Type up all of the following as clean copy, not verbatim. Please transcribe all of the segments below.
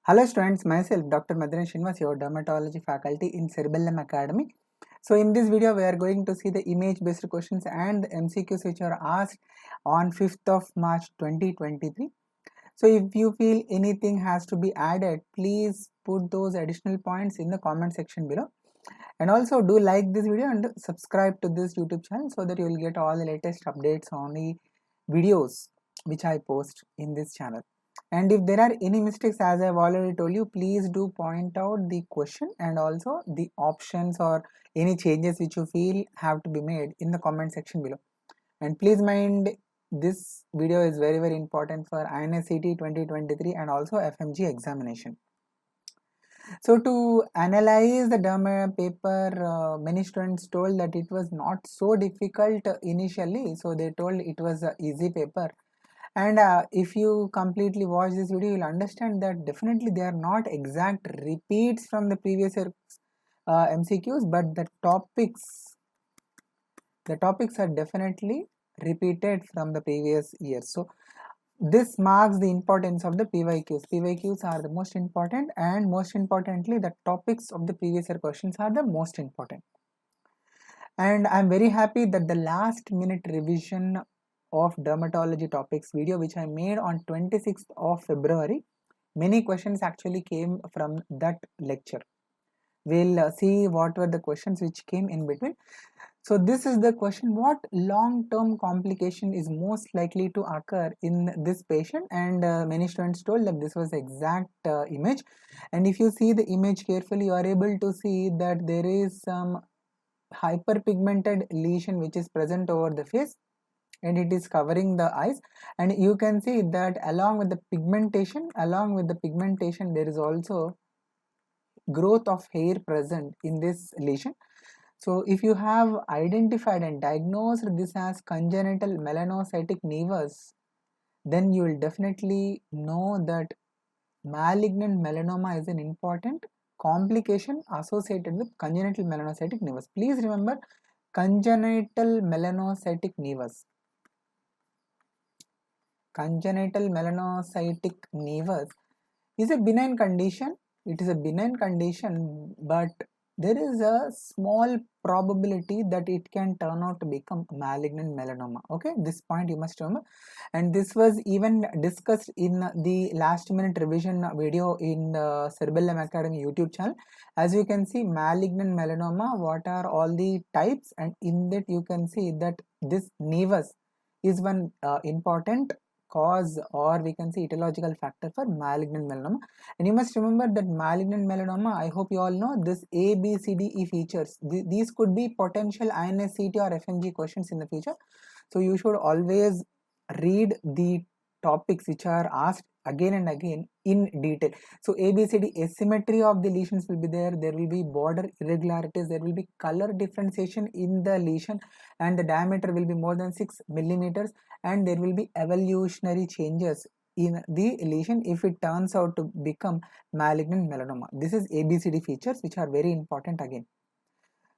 Hello students, myself Dr. Maddineni Srinivas, your Dermatology faculty in Cerebellum Academy. So in this video we are going to see the image based questions and the MCQs which are asked on 5th of March 2023. So if you feel anything has to be added, please put those additional points in the comment section below. And also do like this video and subscribe to this YouTube channel so that you will get all the latest updates on the videos which I post in this channel. And if there are any mistakes, as I've already told you, please do point out the question and also the options or any changes which you feel have to be made in the comment section below. And please mind, this video is very important for INSCT 2023 and also FMG examination. So to analyze the derma paper, many students told that it was not so difficult initially. So they told it was an easy paper. And if you completely watch this video, you'll understand that definitely they are not exact repeats from the previous year MCQs, but the topics are definitely repeated from the previous year. So this marks the importance of the PYQs. PYQs are the most important, and most importantly the topics of the previous year questions are the most important. And I'm very happy that the last minute revision of dermatology topics video which I made on 26th of February, many questions actually came from that lecture. We'll see what were the questions which came in between. So this is the question: what long-term complication is most likely to occur in this patient? And many students told that this was the exact image. And if you see the image carefully, you are able to see that there is some hyperpigmented lesion which is present over the face, and it is covering the eyes. And you can see that along with the pigmentation, there is also growth of hair present in this lesion. So if you have identified and diagnosed this as congenital melanocytic nevus, then you will definitely know that malignant melanoma is an important complication associated with congenital melanocytic nevus. Please remember, congenital melanocytic nevus. Congenital melanocytic nevus is a benign condition. It is a benign condition, but there is a small probability that it can turn out to become malignant melanoma. Okay, this point you must remember. And this was even discussed in the last minute revision video in the Cerebellum Academy YouTube channel. As you can see, malignant melanoma, what are all the types, and in that you can see that this nevus is one important cause, or we can say etiological factor for malignant melanoma. And you must remember that malignant melanoma, I hope you all know this A, B, C, D, E features. These could be potential INSCT or FMG questions in the future. So you should always read the topics which are asked again and again in detail. So A, B, C, D, asymmetry of the lesions will be there. There will be border irregularities. There will be color differentiation in the lesion, and the diameter will be more than 6 millimeters. And there will be evolutionary changes in the lesion if it turns out to become malignant melanoma. This is ABCD features which are very important again.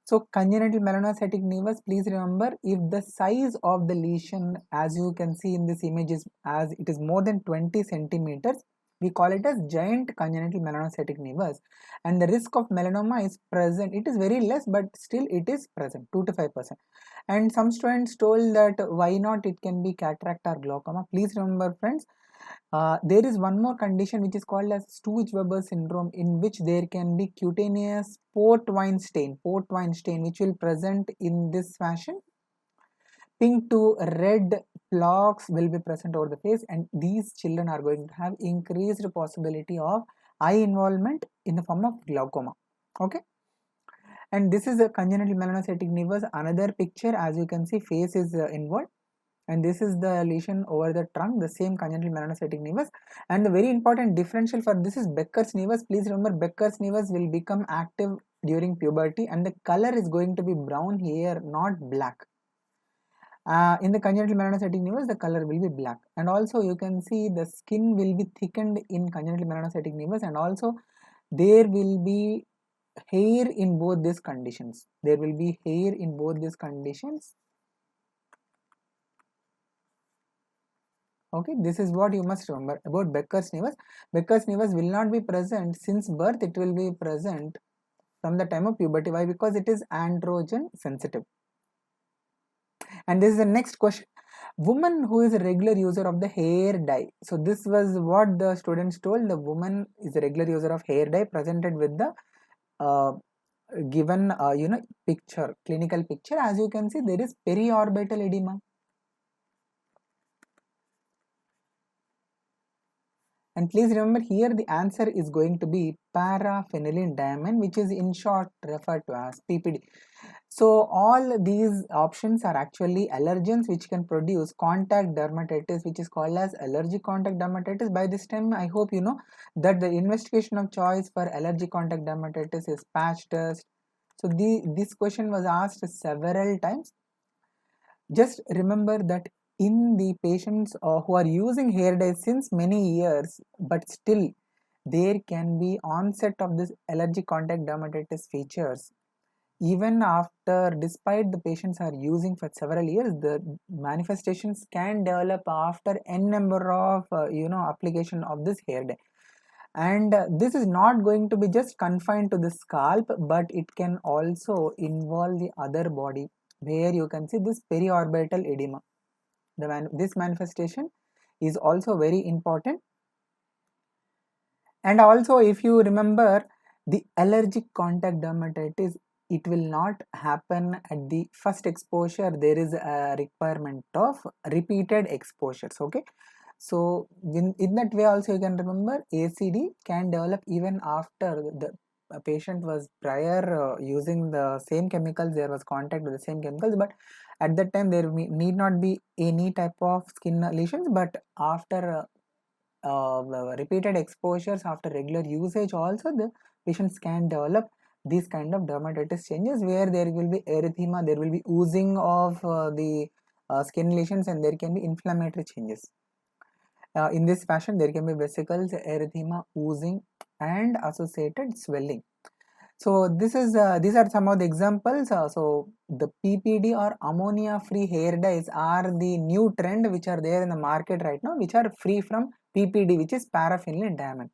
So congenital melanocytic nevus, please remember, if the size of the lesion, as you can see in this image, is as it is more than 20 centimeters, we call it as giant congenital melanocytic nevus, and the risk of melanoma is present. It is very less, but still it is present, 2 to 5%. And some students told that why not it can be cataract or glaucoma. Please remember, friends, there is one more condition which is called as Stooge-Weber syndrome, in which there can be cutaneous port wine stain, which will present in this fashion. Pink to red flocks will be present over the face, and these children are going to have increased possibility of eye involvement in the form of glaucoma. Okay. And this is a congenital melanocytic nevus. Another picture, as you can see, face is involved. And this is the lesion over the trunk, the same congenital melanocytic nevus. And the very important differential for this is Becker's nevus. Please remember, Becker's nevus will become active during puberty, and the color is going to be brown here, not black. In the congenital melanocytic nevus, the color will be black. And also you can see the skin will be thickened in congenital melanocytic nevus, and also there will be hair in both these conditions. There will be hair in both these conditions. Okay, this is what you must remember about Becker's nevus. Becker's nevus will not be present since birth, it will be present from the time of puberty. Why? Because it is androgen sensitive. And this is the next question. Woman who is a regular user of the hair dye. So this was what the students told. The woman is a regular user of hair dye presented with the uh, given picture, clinical picture. As you can see, there is periorbital edema. And please remember here the answer is going to be paraphenyldiamine, which is in short referred to as PPD. So all these options are actually allergens which can produce contact dermatitis, which is called as allergic contact dermatitis. By this time, I hope you know that the investigation of choice for allergic contact dermatitis is patch test. So this question was asked several times. Just remember that in the patients who are using hair dye since many years, but still there can be onset of this allergic contact dermatitis features. Even after, despite the patients are using for several years, the manifestations can develop after n number of application of this hair dye. And this is not going to be just confined to the scalp, but it can also involve the other body, where you can see this periorbital edema. This manifestation is also very important. And also, if you remember, the allergic contact dermatitis, it will not happen at the first exposure. There is a requirement of repeated exposures. Okay, so in that way also you can remember ACD can develop even after the patient was prior using the same chemicals. There was contact with the same chemicals, but at that time there need not be any type of skin lesions. But after repeated exposures, after regular usage also, the patients can develop these kind of dermatitis changes, where there will be erythema, there will be oozing of the skin lesions, and there can be inflammatory changes. In this fashion, there can be vesicles, erythema, oozing, and associated swelling. So this is these are some of the examples. So the PPD or ammonia-free hair dyes are the new trend which are there in the market right now, which are free from PPD, which is paraphenyldiamine.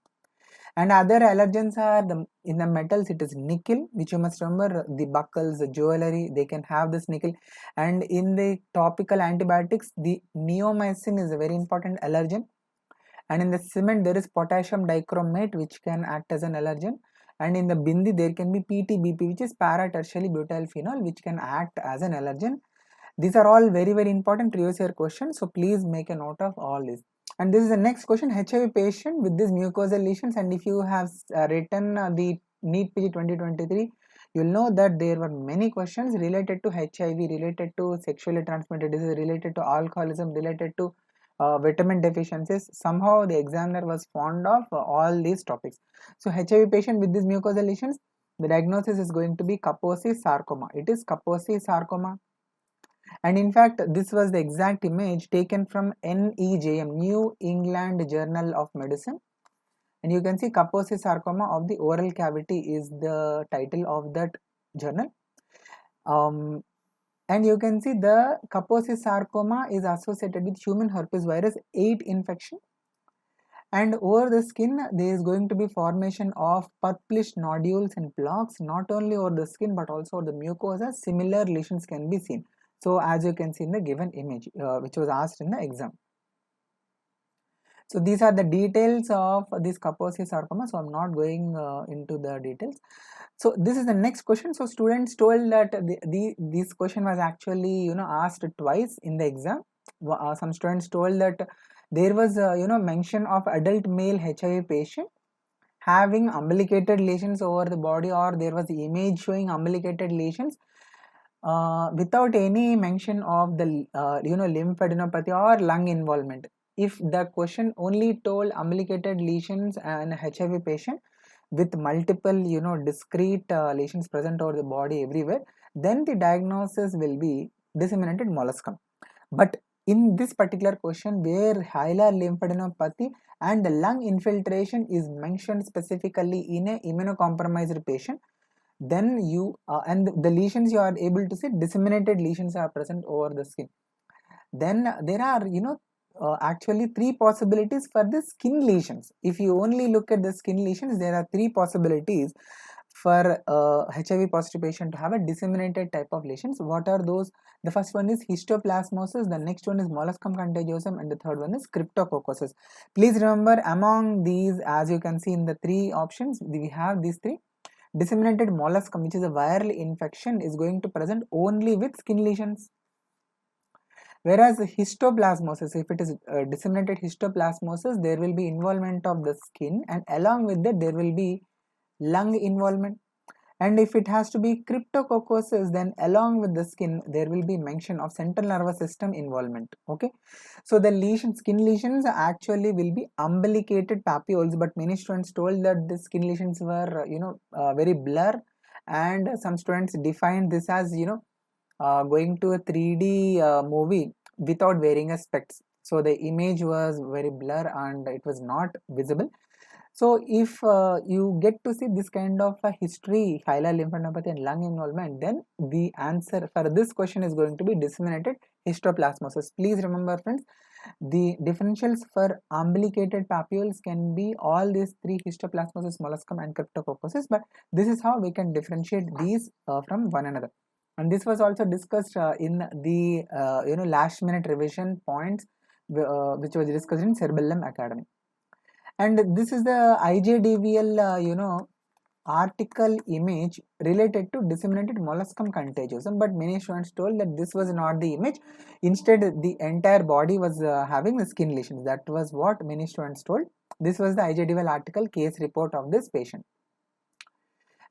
And other allergens are in the metals, it is nickel, which you must remember, the buckles, the jewelry, they can have this nickel. And in the topical antibiotics, the neomycin is a very important allergen. And in the cement, there is potassium dichromate, which can act as an allergen. And in the bindi, there can be PTBP, which is para-tertiary butyl phenol, which can act as an allergen. These are all very, very important previous year questions. So please make a note of all this. And this is the next question. HIV patient with these mucosal lesions. And if you have written the NEET PG 2023, you'll know that there were many questions related to HIV, related to sexually transmitted disease, related to alcoholism, related to vitamin deficiencies. Somehow the examiner was fond of all these topics. So HIV patient with these mucosal lesions, the diagnosis is going to be Kaposi sarcoma. It is Kaposi sarcoma. And in fact, this was the exact image taken from NEJM, New England Journal of Medicine. And you can see Kaposi sarcoma of the oral cavity is the title of that journal. And you can see the Kaposi sarcoma is associated with human herpes virus 8 infection. And over the skin, there is going to be formation of purplish nodules and plaques, not only over the skin but also over the mucosa. Similar lesions can be seen. So as you can see in the given image, which was asked in the exam. So these are the details of this Kaposi sarcoma. So I'm not going into the details. So this is the next question. So students told that this question was actually asked twice in the exam. Some students told that there was mention of adult male HIV patient having umbilicated lesions over the body, or there was the image showing umbilicated lesions without any mention of the lymphadenopathy or lung involvement. If the question only told umbilicated lesions and HIV patient with multiple discrete lesions present over the body everywhere, then the diagnosis will be disseminated molluscum. But in this particular question, where hilar lymphadenopathy and the lung infiltration is mentioned specifically in a immunocompromised patient, then you and the lesions you are able to see, disseminated lesions are present over the skin. Then there are actually three possibilities for the skin lesions. If you only look at the skin lesions, there are three possibilities for HIV positive patient to have a disseminated type of lesions. What are those? The first one is histoplasmosis, the next one is molluscum contagiosum, and the third one is cryptococcosis. Please remember, among these, as you can see in the three options, we have these three. Disseminated molluscum, which is a viral infection, is going to present only with skin lesions. Whereas histoplasmosis, if it is disseminated histoplasmosis, there will be involvement of the skin, and along with that there will be lung involvement. And if it has to be cryptococcosis, then along with the skin there will be mention of central nervous system involvement. Okay, so the lesions, skin lesions actually will be umbilicated papules, but many students told that the skin lesions were very blur, and some students defined this as going to a 3D movie without wearing a specs. So the image was very blur and it was not visible. So if you get to see this kind of a history, hilar lymphadenopathy and lung involvement, then the answer for this question is going to be disseminated histoplasmosis. Please remember friends, the differentials for umbilicated papules can be all these three: histoplasmosis, molluscum and cryptococcosis, but this is how we can differentiate these from one another. And this was also discussed in the last minute revision points which was discussed in Cerebellum Academy. And this is the IJDVL article image related to disseminated molluscum contagiosum, but many students told that this was not the image. Instead, the entire body was having the skin lesions. That was what many students told. This was the IJDVL article case report of this patient.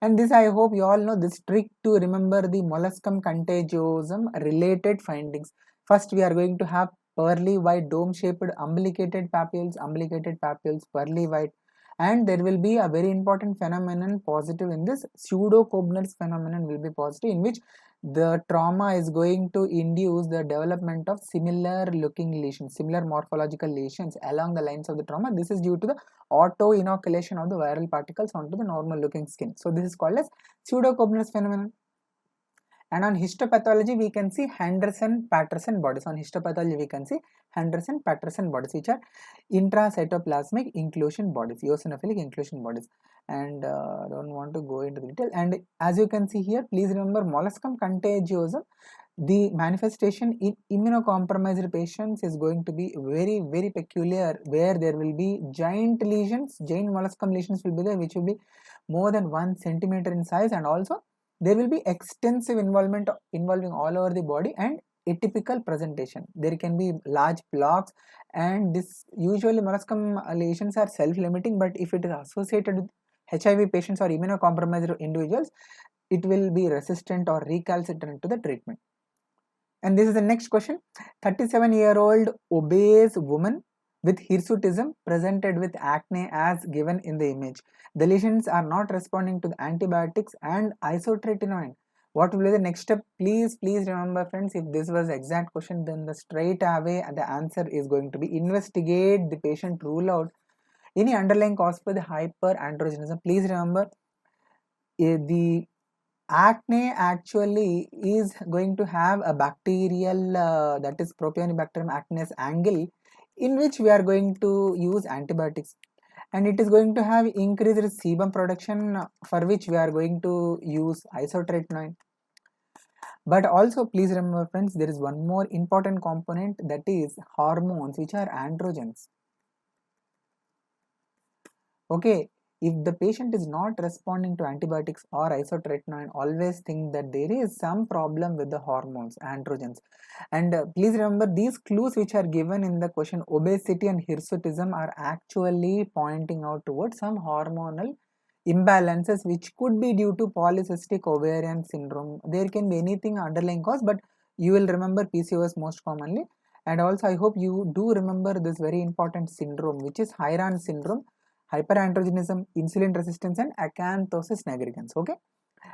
And this, I hope you all know this trick to remember the molluscum contagiosum related findings. First, we are going to have pearly white dome shaped umbilicated papules, pearly white, and there will be a very important phenomenon positive in this. Pseudo-Koebner's phenomenon will be positive, in which the trauma is going to induce the development of similar looking lesions, similar morphological lesions along the lines of the trauma. This is due to the auto inoculation of the viral particles onto the normal looking skin. So this is called as pseudo-Koebner's phenomenon. And on histopathology, we can see Henderson-Patterson bodies. On histopathology, we can see Henderson-Patterson bodies, which are intracytoplasmic inclusion bodies, eosinophilic inclusion bodies. And don't want to go into detail. And as you can see here, please remember molluscum contagiosum, the manifestation in immunocompromised patients is going to be very, very peculiar, where there will be giant lesions, giant molluscum lesions will be there, which will be more than 1 centimeter in size, and also there will be extensive involvement involving all over the body and atypical presentation. There can be large blocks, and this usually molluscum lesions are self-limiting, but if it is associated with HIV patients or immunocompromised individuals, it will be resistant or recalcitrant to the treatment. And this is the next question. 37-year-old obese woman with hirsutism presented with acne as given in the image. The lesions are not responding to the antibiotics and isotretinoin. What will be the next step? Please remember friends, if this was exact question, then the straight away the answer is going to be investigate the patient, rule out any underlying cause for the hyperandrogenism. Please remember, the acne actually is going to have a bacterial that is Propionibacterium acnes angle, in which we are going to use antibiotics, and it is going to have increased sebum production, for which we are going to use isotretinoin. But also please remember friends, there is one more important component, that is hormones, which are androgens. Okay, if the patient is not responding to antibiotics or isotretinoin, always think that there is some problem with the hormones, androgens. And please remember, these clues which are given in the question, obesity and hirsutism, are actually pointing out towards some hormonal imbalances, which could be due to polycystic ovarian syndrome. There can be anything underlying cause, but you will remember PCOS most commonly. And also I hope you do remember this very important syndrome, which is Hyran syndrome, hyperandrogenism, insulin resistance, and acanthosis nigricans. Okay,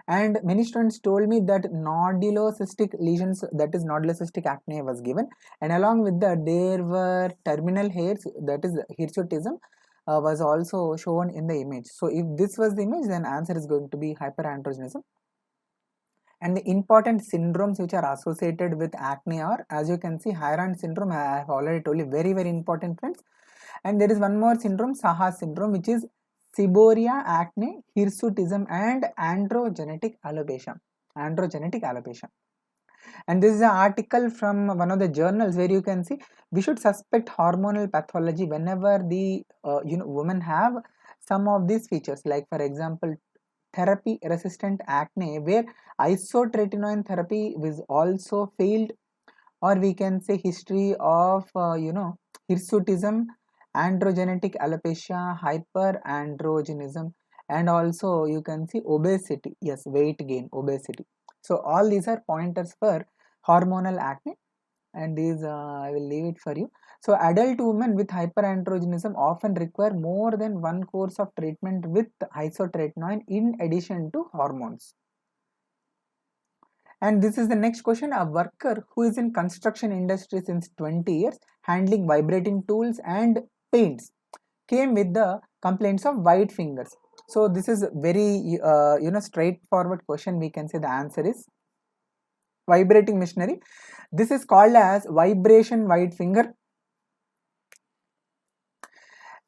and many students told me that nodulocystic lesions, that is nodulocystic acne, was given, and along with that there were terminal hairs, that is hirsutism, was also shown in the image. So if this was the image, then answer is going to be hyperandrogenism. And the important syndromes which are associated with acne are, as you can see, Hyran syndrome, I have already told you, very, very important, friends. And there is one more syndrome, Saha syndrome, which is seborrhea, acne, hirsutism, and androgenetic alopecia. Androgenetic alopecia. And this is an article from one of the journals where you can see we should suspect hormonal pathology whenever the women have some of these features, like for example therapy resistant acne, where isotretinoin therapy was also failed, or we can say history of hirsutism, androgenetic alopecia, hyperandrogenism, and also you can see obesity. Yes, weight gain, obesity. So all these are pointers for hormonal acne, and these I will leave it for you. So adult women with hyperandrogenism often require more than one course of treatment with isotretinoin in addition to hormones. And this is the next question. A worker who is in construction industry since 20 years handling vibrating tools and paints came with the complaints of white fingers. So this is very straightforward question. We can say the answer is vibrating machinery. This is called as vibration white finger.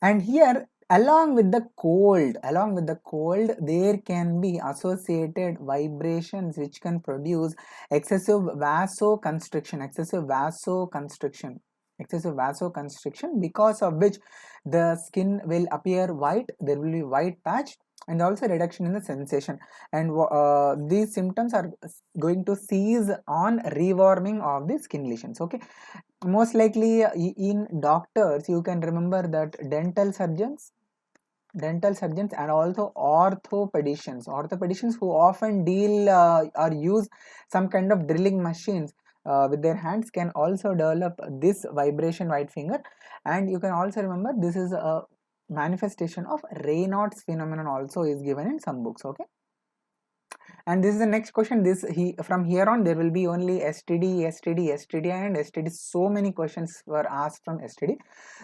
And here along with the cold there can be associated vibrations which can produce excessive vasoconstriction, because of which the skin will appear white, there will be white patch, and also reduction in the sensation. And these symptoms are going to cease on rewarming of the skin lesions. Okay, most likely in doctors you can remember that dental surgeons and also orthopedicians who often deal or use some kind of drilling machines with their hands can also develop this vibration white finger. And you can also remember this is a manifestation of Raynaud's phenomenon, also is given in some books. Okay, and this is the next question. From here on there will be only STD and STD. So many questions were asked from STD.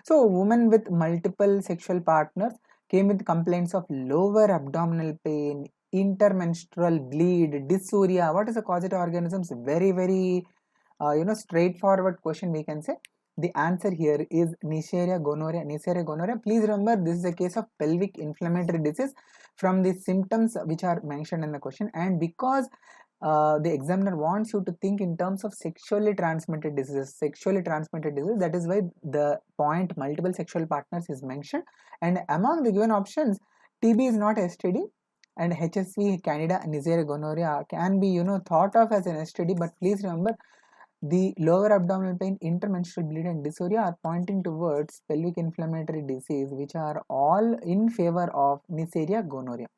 So women with multiple sexual partners came with complaints of lower abdominal pain, intermenstrual bleed, dysuria. What is the causative organisms? Very, very straightforward question, we can say. The answer here is Neisseria gonorrhea. Please remember, this is a case of pelvic inflammatory disease from the symptoms which are mentioned in the question. And because the examiner wants you to think in terms of sexually transmitted diseases, that is why the point multiple sexual partners is mentioned. And among the given options, TB is not STD, and HSV, Candida, Neisseria gonorrhea can be thought of as an STD. But please remember, the lower abdominal pain, intermenstrual bleed, and dysuria are pointing towards pelvic inflammatory disease, which are all in favor of Neisseria gonorrhea.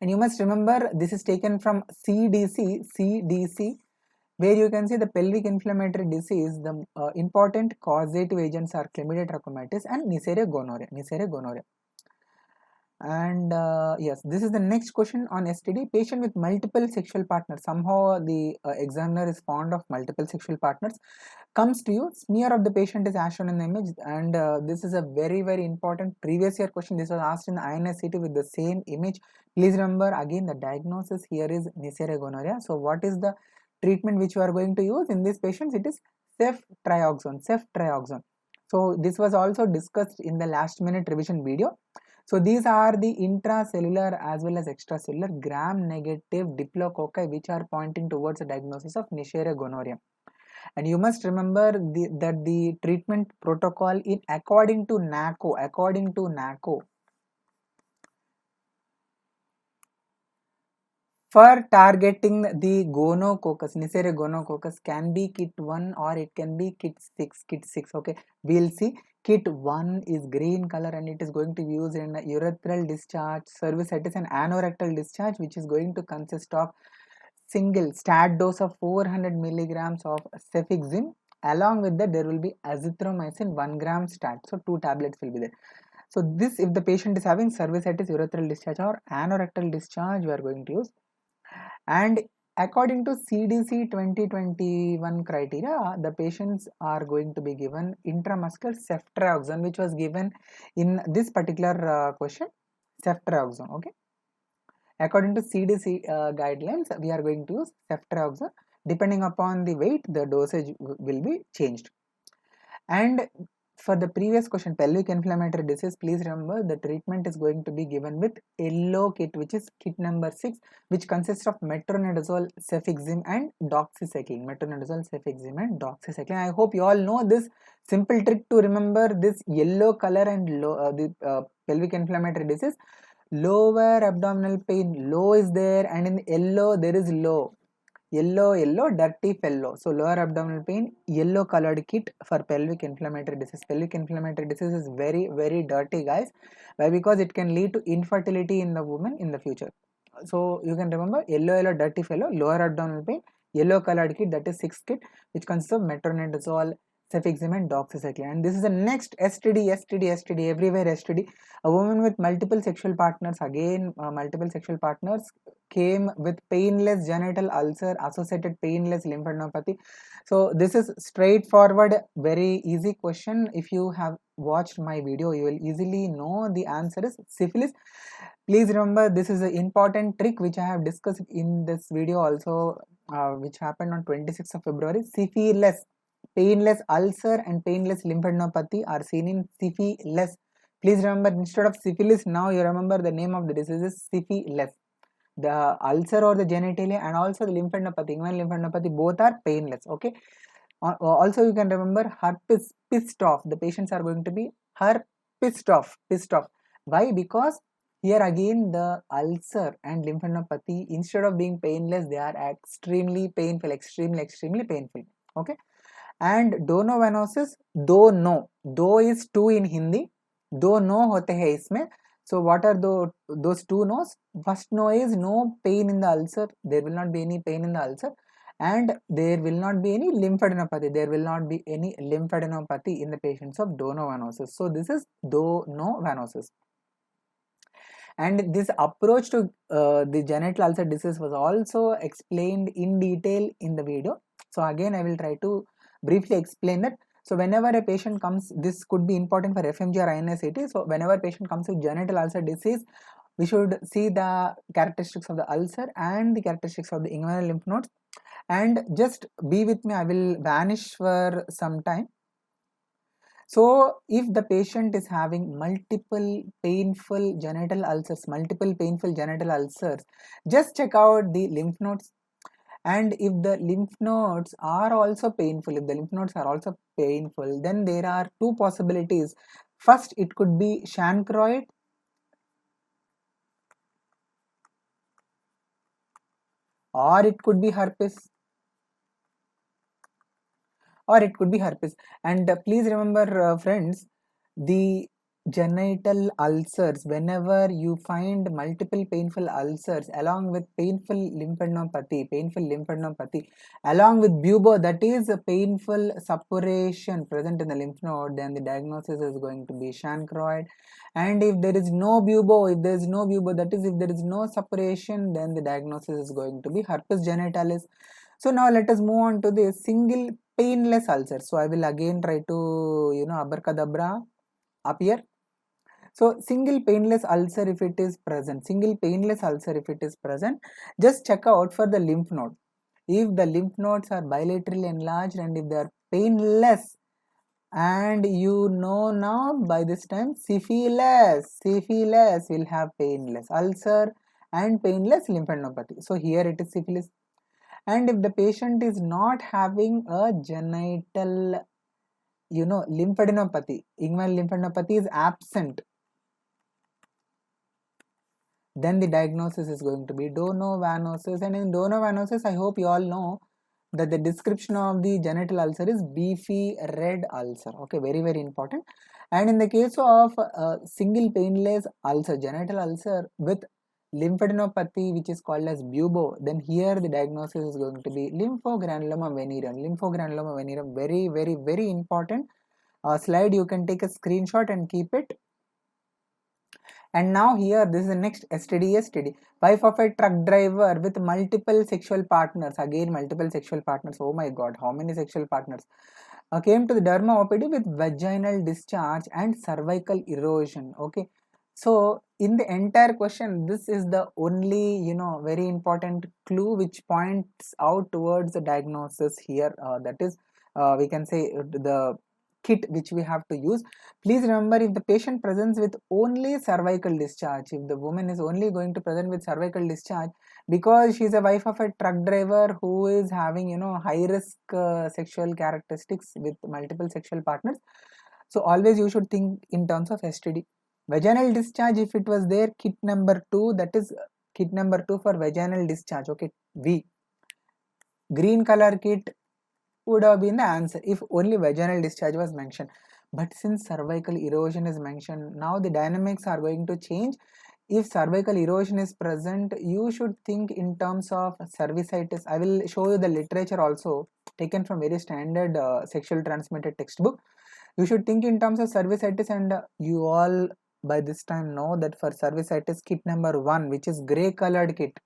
And you must remember, this is taken from CDC, where you can see the pelvic inflammatory disease, the important causative agents are Chlamydia trachomatis and Neisseria gonorrhea. And yes, this is the next question on STD. Patient with multiple sexual partners, somehow the examiner is fond of multiple sexual partners, comes to you. Smear of the patient is as shown in the image, and this is a very, very important previous year question. This was asked in the INSCT with the same image. Please remember, again the diagnosis here is Neisseria gonorrhea. So what is the treatment which you are going to use in these patients? It is ceftriaxone. So this was also discussed in the last minute revision video. So these are the intracellular as well as extracellular gram-negative diplococci which are pointing towards a diagnosis of Neisseria gonorrhea. And you must remember that the treatment protocol according to NACO, for targeting the gonococcus, Neisseria gonococcus, can be kit 1 or it can be kit 6. Okay, we'll see. Kit 1 is green color and it is going to be used in urethral discharge, cervicitis, and anorectal discharge, which is going to consist of single stat dose of 400 milligrams of cefixime. Along with that, there will be azithromycin 1 gram stat. So 2 tablets will be there. So this, if the patient is having cervicitis, urethral discharge, or anorectal discharge, we are going to use. And according to CDC 2021 criteria, the patients are going to be given intramuscular ceftriaxone, which was given in this particular question, ceftriaxone. Okay. According to CDC guidelines, we are going to use ceftriaxone. Depending upon the weight, the dosage will be changed. And for the previous question, pelvic inflammatory disease, please remember the treatment is going to be given with yellow kit, which is kit number 6, which consists of metronidazole, cefixime and doxycycline. Metronidazole, cefixime and doxycycline. I hope you all know this simple trick to remember this yellow color and the pelvic inflammatory disease. Lower abdominal pain, low is there, and in yellow there is low. Yellow, dirty fellow. So lower abdominal pain, yellow colored kit for pelvic inflammatory disease. Pelvic inflammatory disease is very, very dirty, guys. Why? Because it can lead to infertility in the woman in the future. So you can remember yellow, dirty fellow, lower abdominal pain, yellow colored kit, that is 6th kit, which consists of metronidazole, cefixime and doxycycline. And this is the next STD, everywhere STD. A woman with multiple sexual partners, again multiple sexual partners, came with painless genital ulcer associated painless lymphadenopathy. So this is straightforward, very easy question. If you have watched my video, you will easily know the answer is syphilis. Please remember, this is an important trick which I have discussed in this video also, which happened on 26th of February. Syphilis, painless ulcer and painless lymphadenopathy are seen in syphilis. Please remember, instead of syphilis, now you remember the name of the disease is syphilis. The ulcer or the genitalia and also the lymphadenopathy, inguinal lymphadenopathy, both are painless. Okay. Also, you can remember herpes, pissed off. The patients are going to be pissed off. Why? Because here again the ulcer and lymphadenopathy, instead of being painless, they are extremely painful, extremely painful. Okay. And donovanosis, do is two in Hindi, do no hote hai isme. So what are those two no's? First no is no pain in the ulcer. There will not be any pain in the ulcer, and there will not be any lymphadenopathy. There will not be any lymphadenopathy in the patients of donovanosis. So this is donovanosis. And this approach to the genital ulcer disease was also explained in detail in the video. So again, I will try to briefly explain that. So whenever a patient comes, this could be important for FMG or INSAT. So whenever a patient comes with genital ulcer disease, we should see the characteristics of the ulcer and the characteristics of the inguinal lymph nodes. And just be with me, I will vanish for some time. So if the patient is having multiple painful genital ulcers, just check out the lymph nodes. And if the lymph nodes are also painful, then there are two possibilities. First, it could be chancroid, or it could be herpes, and please remember, friends, the genital ulcers, whenever you find multiple painful ulcers along with painful lymphadenopathy, along with bubo, that is a painful suppuration present in the lymph node, then the diagnosis is going to be chancroid. And if there is no bubo, that is, if there is no suppuration, then the diagnosis is going to be herpes genitalis. So now let us move on to the single painless ulcer. So I will again try to, abracadabra up here. So single painless ulcer, if it is present, just check out for the lymph node. If the lymph nodes are bilaterally enlarged and if they are painless, and now by this time syphilis will have painless ulcer and painless lymphadenopathy. So here it is syphilis. And if the patient is not having a genital, lymphadenopathy, inguinal lymphadenopathy is absent, then the diagnosis is going to be donovanosis. And in donovanosis, I hope you all know that the description of the genital ulcer is beefy red ulcer. Okay, very, very important. And in the case of single painless ulcer, genital ulcer with lymphadenopathy, which is called as bubo, then here the diagnosis is going to be lymphogranuloma venereum. Very, very, very important slide. You can take a screenshot and keep it. And now here, this is the next STD. Wife of a truck driver with multiple sexual partners. Again, multiple sexual partners. Oh my God, how many sexual partners? Came to the derma OPD with vaginal discharge and cervical erosion. Okay. So in the entire question, this is the only very important clue which points out towards the diagnosis here. That is, we can say the kit which we have to use. Please remember, if the patient presents with only cervical discharge, if the woman is only going to present with cervical discharge because she is a wife of a truck driver who is having high risk sexual characteristics with multiple sexual partners, so always you should think in terms of STD. Vaginal discharge, if it was there, kit number 2, that is kit number 2 for vaginal discharge, okay, V. Green color kit would have been the answer if only vaginal discharge was mentioned. But since cervical erosion is mentioned, now the dynamics are going to change. If cervical erosion is present, you should think in terms of cervicitis. I will show you the literature also taken from very standard sexual transmitted textbook. You should think in terms of cervicitis, and you all by this time know that for cervicitis, kit number 1, which is grey colored kit,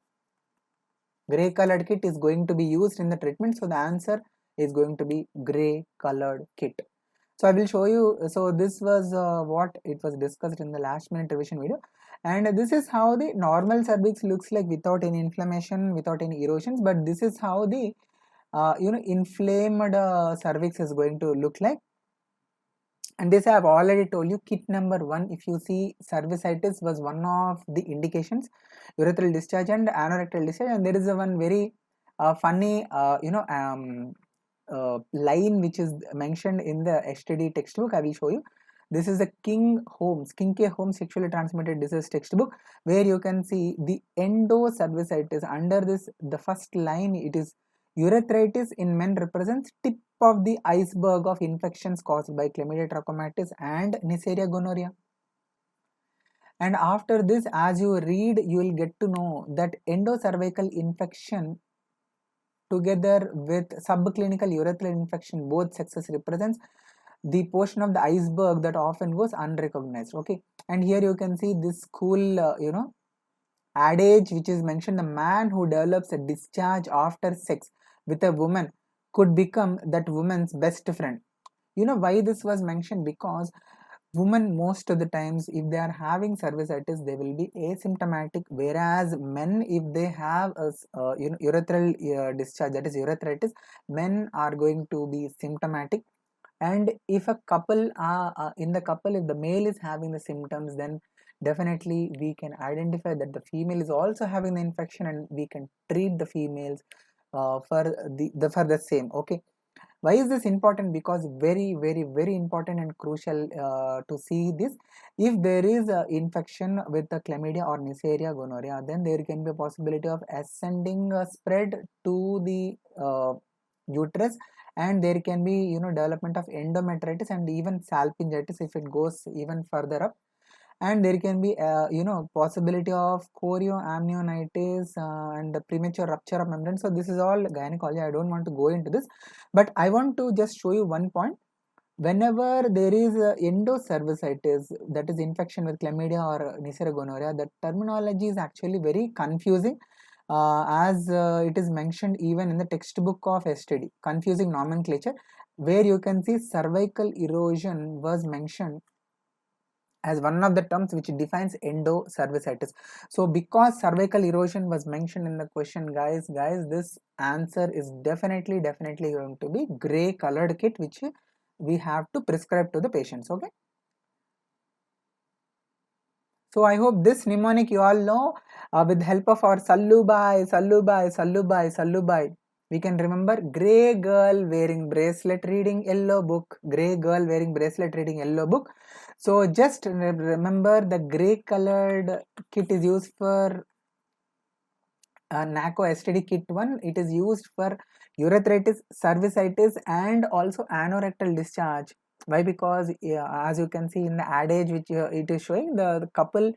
is going to be used in the treatment. So the answer is going to be grey colored kit. So I will show you. So this was what it was discussed in the last minute revision video, and this is how the normal cervix looks like without any inflammation, without any erosions. But this is how the inflamed cervix is going to look like. And this I have already told you, kit number 1, if you see, cervicitis was one of the indications, urethral discharge and anorectal discharge. And there is a one very funny line which is mentioned in the STD textbook. I will show you. This is the King K. Holmes sexually transmitted disease textbook, where you can see the endocervicitis. Under this, the first line, it is urethritis in men represents tip of the iceberg of infections caused by chlamydia trachomatis and Neisseria gonorrhea. And after this, as you read, you will get to know that endocervical infection together with subclinical urethral infection, both sexes, represents the portion of the iceberg that often goes unrecognized. Okay, and here you can see this cool adage which is mentioned: the man who develops a discharge after sex with a woman could become that woman's best friend. You know why this was mentioned? Because women, most of the times, if they are having cervicitis, they will be asymptomatic, whereas men, if they have a urethral discharge, that is urethritis, men are going to be symptomatic. And if a couple in the couple, if the male is having the symptoms, then definitely we can identify that the female is also having the infection, and we can treat the females for the same. Okay, why is this important? Because very important and crucial to see this. If there is a infection with the chlamydia or Neisseria gonorrhea, then there can be a possibility of ascending spread to the uterus, and there can be development of endometritis and even salpingitis if it goes even further up. And there can be possibility of chorioamnionitis and the premature rupture of membrane. So this is all gynecology. I don't want to go into this, but I want to just show you one point. Whenever there is endocervicitis, that is infection with chlamydia or Neisseria gonorrhea, the terminology is actually very confusing, as it is mentioned even in the textbook of STD, confusing nomenclature, where you can see cervical erosion was mentioned as one of the terms which defines endocervicitis. So because cervical erosion was mentioned in the question, guys, this answer is definitely going to be grey colored kit, which we have to prescribe to the patients. Okay, so I hope this mnemonic you all know. With the help of our Sallubai, we can remember: grey girl wearing bracelet reading yellow book, grey girl wearing bracelet reading yellow book. So just remember, the grey colored kit is used for NACO STD kit 1. It is used for urethritis, cervicitis, and also anorectal discharge. Why? Because as you can see in the adage which it is showing, the couple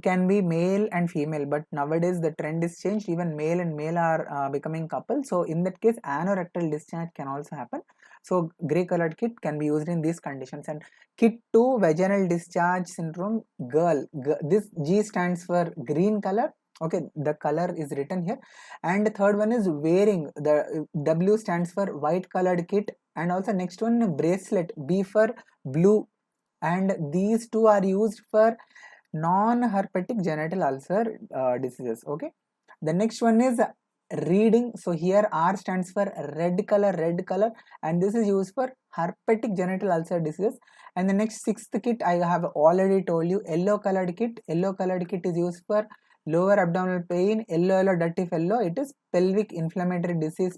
can be male and female, but nowadays the trend is changed. Even male and male are becoming couple. So in that case, anorectal discharge can also happen. So grey colored kit can be used in these conditions. And kit 2, vaginal discharge syndrome, girl. This G stands for green color. Okay, the color is written here. And the third one is wearing. The W stands for white colored kit. And also next one, bracelet, B for blue. And these two are used for non-herpetic genital ulcer diseases. Okay, the next one is reading. So here R stands for red color, and this is used for herpetic genital ulcer diseases. And the next sixth kit I have already told you, yellow colored kit is used for lower abdominal pain, yellow dirty fellow, it is pelvic inflammatory disease.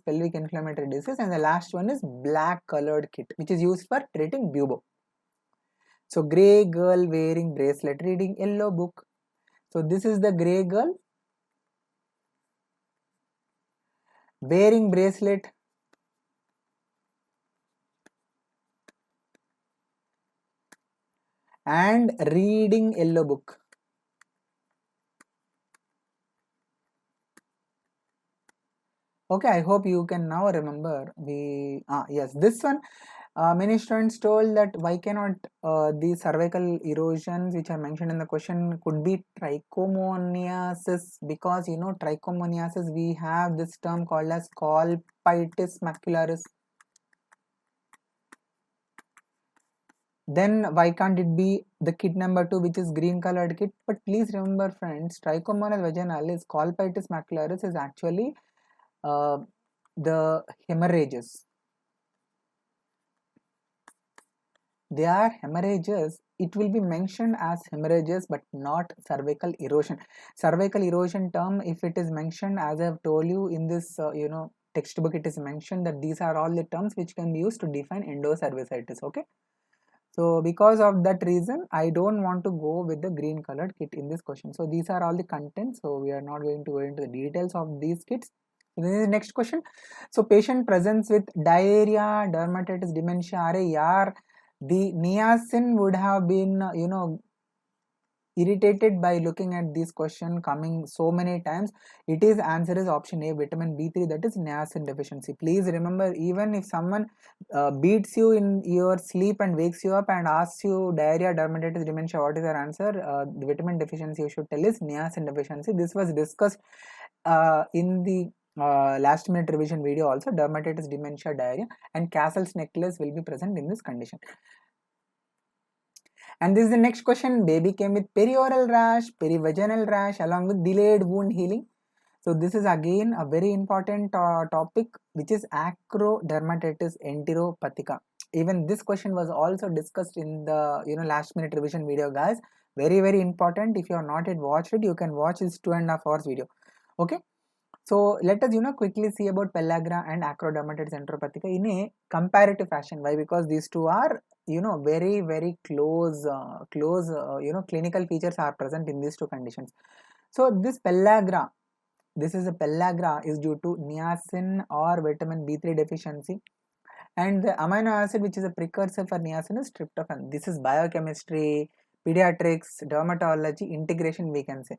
And the last one is black colored kit, which is used for treating bubo. So gray girl wearing bracelet reading yellow book. So this is the gray girl wearing bracelet and reading yellow book. Okay, I hope you can now remember. Yes, this one. Many students told that why cannot the cervical erosions which are mentioned in the question could be trichomoniasis, because you know trichomoniasis we have this term called as colpitis macularis. Then why can't it be the kit number 2, which is green colored kit? But please remember friends, trichomonas vaginalis colpitis macularis is actually the hemorrhages. They are hemorrhages. It will be mentioned as hemorrhages but not cervical erosion. Cervical erosion term, if it is mentioned, as I have told you in this textbook, it is mentioned that these are all the terms which can be used to define endocervicitis. Okay, so because of that reason I don't want to go with the green colored kit in this question. So these are all the contents, so we are not going to go into the details of these kits. So this is the next question. So patient presents with diarrhea, dermatitis, dementia. Are the niacin would have been irritated by looking at this question coming so many times. It is answer is option A, vitamin B3, that is niacin deficiency. Please remember, even if someone beats you in your sleep and wakes you up and asks you diarrhea, dermatitis, dementia, what is your answer? The vitamin deficiency you should tell is niacin deficiency. This was discussed in the last minute revision video also. Dermatitis, dementia, diarrhea and Castle's necklace will be present in this condition. And this is the next question. Baby came with perioral rash, perivaginal rash along with delayed wound healing. So this is again a very important topic, which is acrodermatitis enteropathica. Even this question was also discussed in the last minute revision video, guys. Very important. If you have not yet watched it, you can watch this 2.5 hours video. Okay. So let us quickly see about pellagra and acrodermatitis enteropathica in a comparative fashion. Why? Because these two are very close clinical features are present in these two conditions. So this pellagra, this is a pellagra is due to niacin or vitamin B3 deficiency, and the amino acid which is a precursor for niacin is tryptophan. This is biochemistry, pediatrics, dermatology integration we can say.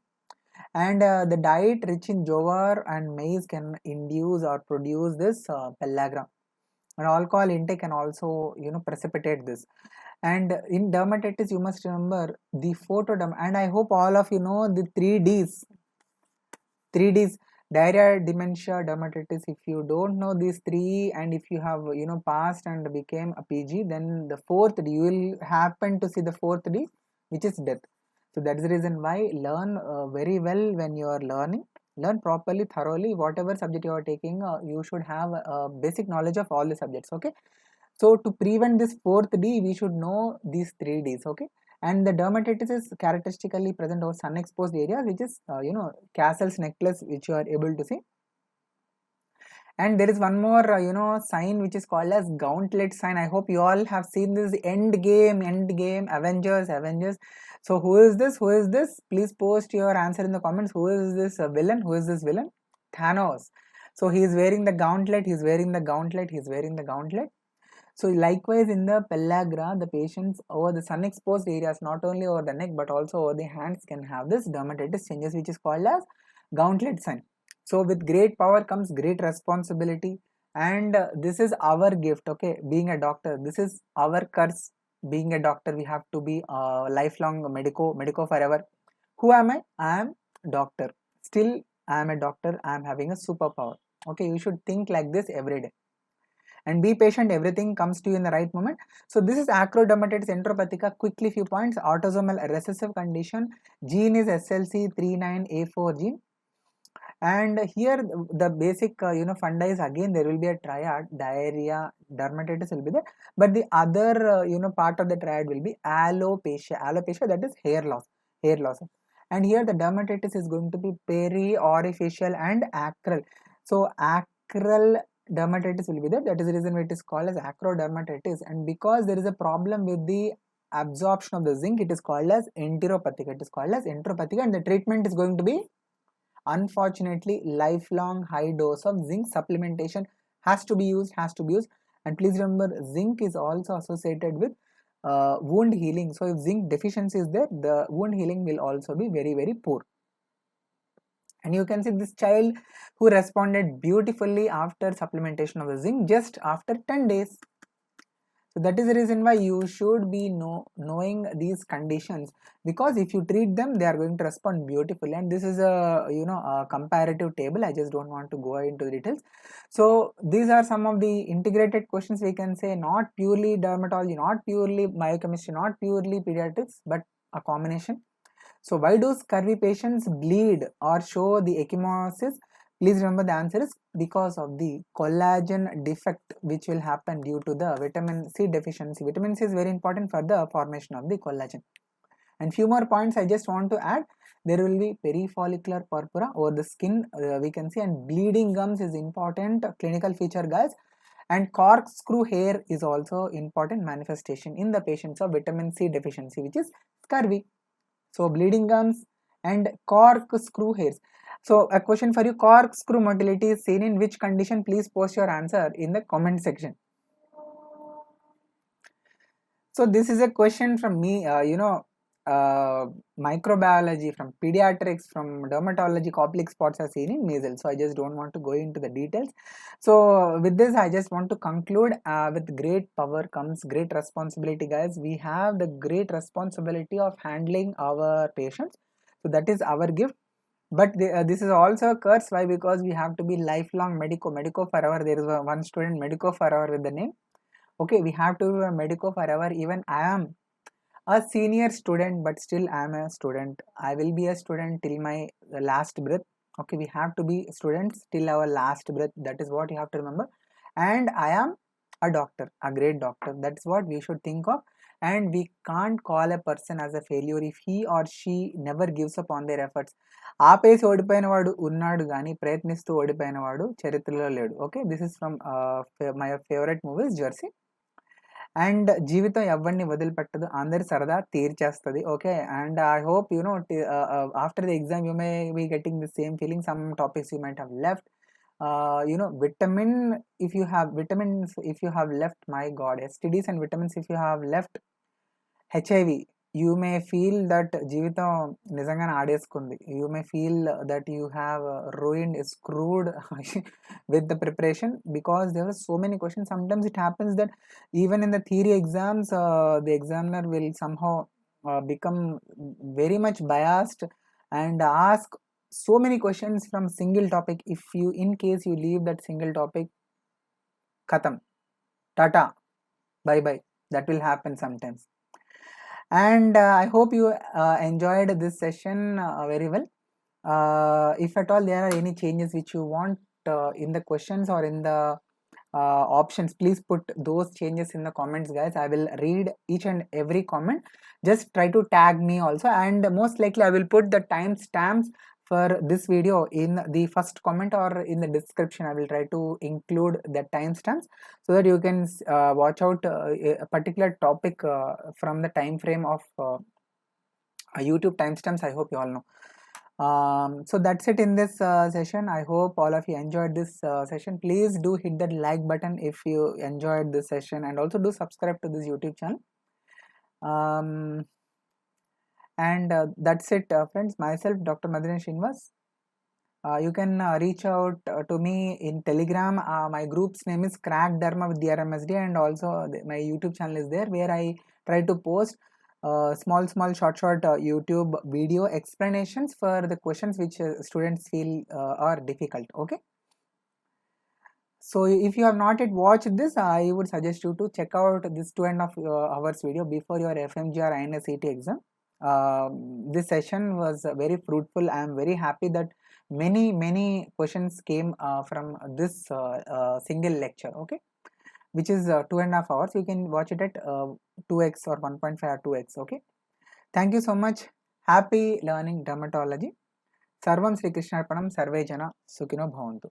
And the diet rich in jowar and maize can induce or produce this pellagra, and alcohol intake can also precipitate this. And in dermatitis you must remember the photoderm, and I hope all of you know the 3Ds. Diarrhea, dementia, dermatitis. If you don't know these three, and if you have passed and became a PG, then the fourth D, you will happen to see the fourth D, which is death. So that's the reason why learn very well when you are learning. Learn properly, thoroughly, whatever subject you are taking. You should have a basic knowledge of all the subjects. Okay. So to prevent this fourth D, we should know these 3Ds. Okay. And the dermatitis is characteristically present over sun exposed areas, which is Castle's necklace, which you are able to see. And there is one more sign which is called as gauntlet sign. I hope you all have seen this. End game, Avengers. So who is this? Please post your answer in the comments. Who is this villain? Thanos. So he is wearing the gauntlet. So likewise in the pellagra, the patients over the sun exposed areas, not only over the neck but also over the hands, can have this dermatitis changes, which is called as gauntlet sign. So with great power comes great responsibility, and this is our gift. Okay, being a doctor, this is our curse. Being a doctor, we have to be lifelong medico forever. Who am I? I am doctor. Still I am a doctor. I am having a superpower. Okay, you should think like this every day. and be patient, everything comes to you in the right moment. So this is acrodermatitis enteropathica. Quickly few points. Autosomal recessive condition, gene is SLC39A4 gene, and here the basic funda is, again there will be a triad, diarrhea, dermatitis will be there, but the other part of the triad will be alopecia, that is hair loss. And here the dermatitis is going to be periorificial and acral. So acral dermatitis will be there, that is the reason it is called as acrodermatitis. And because there is a problem with the absorption of the zinc, it is called as enteropathic, and the treatment is going to be, unfortunately, lifelong high dose of zinc supplementation has to be used. And please remember, zinc is also associated with wound healing. So if zinc deficiency is there, the wound healing will also be very, very poor. And you can see this child who responded beautifully after supplementation of the zinc just after 10 days. So that is the reason why you should be knowing these conditions, because if you treat them, they are going to respond beautifully. And this is a a comparative table. I just don't want to go into the details. So these are some of the integrated questions, we can say, not purely dermatology, not purely biochemistry, not purely pediatrics, but a combination. So why do scurvy patients bleed or show the ecchymosis? Please remember the answer is because of the collagen defect which will happen due to the vitamin C deficiency. Vitamin C is very important for the formation of the collagen. And few more points I just want to add. There will be perifollicular purpura over the skin, we can see, and bleeding gums is important clinical feature, guys. And corkscrew hair is also important manifestation in the patients of vitamin C deficiency, which is scurvy. So bleeding gums and corkscrew hairs. So a question for you, corkscrew motility is seen in which condition? Please post your answer in the comment section. So this is a question from me, microbiology, from pediatrics, from dermatology, Koplik spots are seen in measles. So I just don't want to go into the details. So with this, I just want to conclude, with great power comes great responsibility, guys. We have the great responsibility of handling our patients. So that is our gift. But this is also a curse. Why? Because we have to be lifelong medico forever. There is one student medico forever with the name. Okay, we have to be a medico forever. Even I am a senior student, but still I am a student. I will be a student till my last breath. Okay, we have to be students till our last breath. That is what you have to remember. And I am a doctor, a great doctor. That's what we should think of. And we can't call a person as a failure if he or she never gives up on their efforts. ఆపేసి ఓడిపోయిన వాడు ఉన్నాడు కానీ ప్రయత్నిస్తూ ఓడిపోయిన వాడు చరిత్రలో లేడు. Okay, this is from my favourite movies Jersey. And జీవితం ఎవరిని వదిలిపెట్టదు, అందరి సరదా తీర్చేస్తుంది. Okay, and I hope after the exam you may be getting the same feeling. Some topics you might have left, vitamin, if you have vitamins, if you have left, my god, STDs and vitamins, if you have left HIV, you may feel that జీవితం నిజంగానే ఆడేసుకుంది. You may feel that you have ruined, screwed with the preparation, because there are so many questions. Sometimes it happens that even in the theory exams, the examiner will somehow become very much biased and ask so many questions from single topic. If you, in case you leave that single topic, khatam, tata, bye bye. That will happen sometimes. And I hope you enjoyed this session very well. If at all there are any changes which you want in the questions or in the options, please put those changes in the comments, guys. I will read each and every comment. Just try to tag me also, and most likely I will put the timestamps for this video in the first comment or in the description. I will try to include the timestamps so that you can watch out a particular topic from the time frame of YouTube timestamps. I hope you all know. So that's it in this session. I hope all of you enjoyed this session. Please do hit that like button if you enjoyed this session, and also do subscribe to this YouTube channel. And that's it, friends. Myself, Dr. Maddineni Srinivas. You can reach out to me in Telegram. My group's name is Crack Dharma with DRMSD, and also my YouTube channel is there, where I try to post small short YouTube video explanations for the questions which students feel are difficult. Okay, So if you have not yet watched this, I would suggest you to check out this 2.5 hours video before your FMG or INSET exam. This session was very fruitful. I am very happy that many questions came from this single lecture, okay, which is 2.5 hours. You can watch it at 2x or 1.5 or 2x, okay. Thank you so much. Happy learning dermatology. Sarvam Sri Krishnarpanam, Sarve Jana Sukhino Bhavantu.